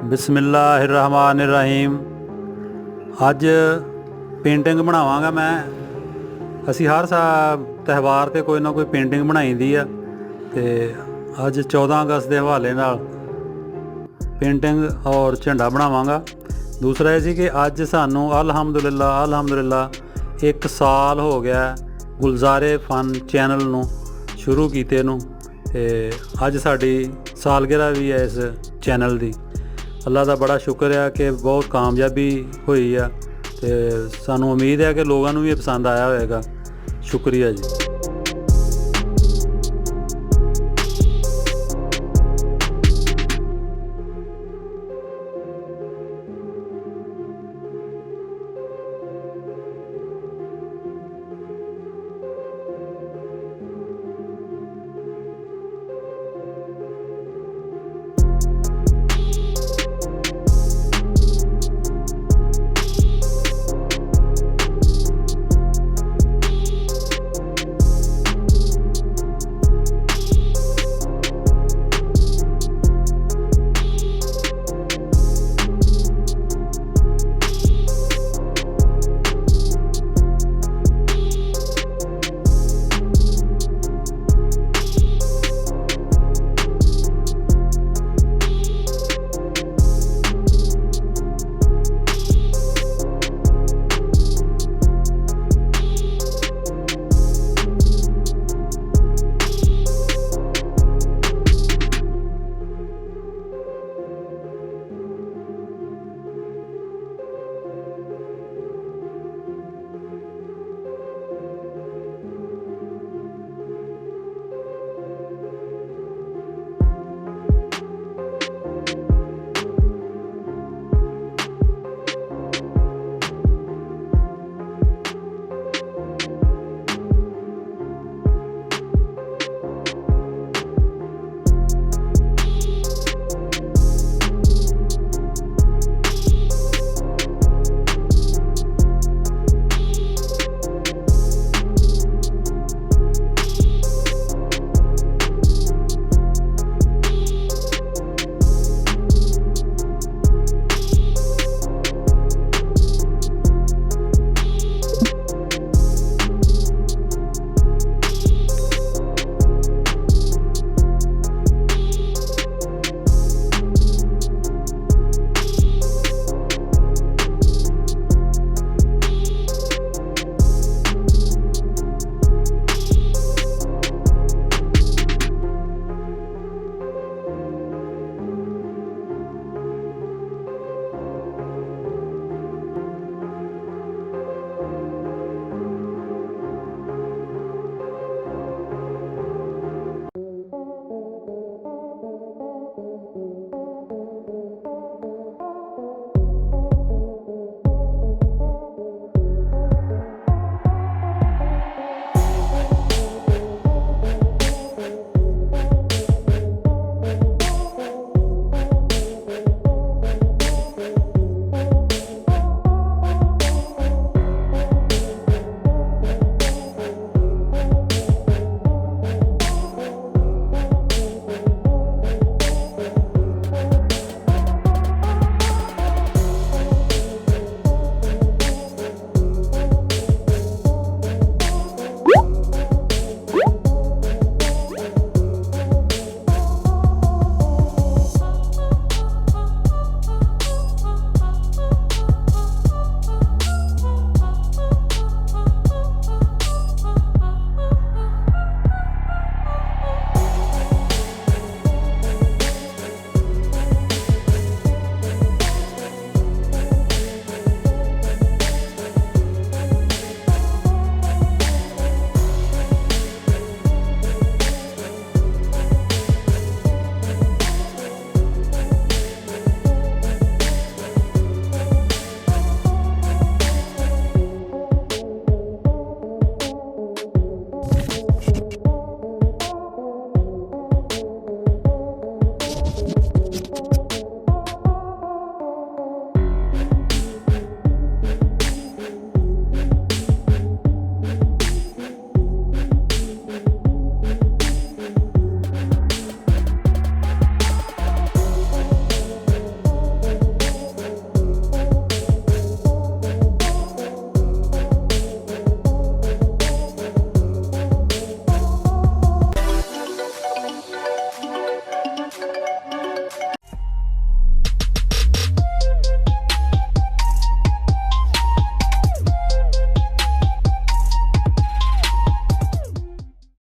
बिस्मिल्लाहिर्रहमानिर्रहीम। अज पेंटिंग बनावांगा मैं। असी हर त्यौहार ते कोई ना कोई पेंटिंग बनाई दी आ ते अज 14 अगस्त के हवाले नाल पेंटिंग और झंडा बनावांगा। दूसरा ये सी कि अज सानू अल्हम्दुलिल्लाह 1 साल हो गया गुलजारे फन चैनल नू शुरू कीते नू ते अज साडी सालगिरह भी है इस चैनल दी। अल्लाह का बड़ा शुक्र है कि बहुत कामयाबी हुई है ते सानू उम्मीद है कि लोगों को भी पसंद आया होएगा। शुक्रिया जी।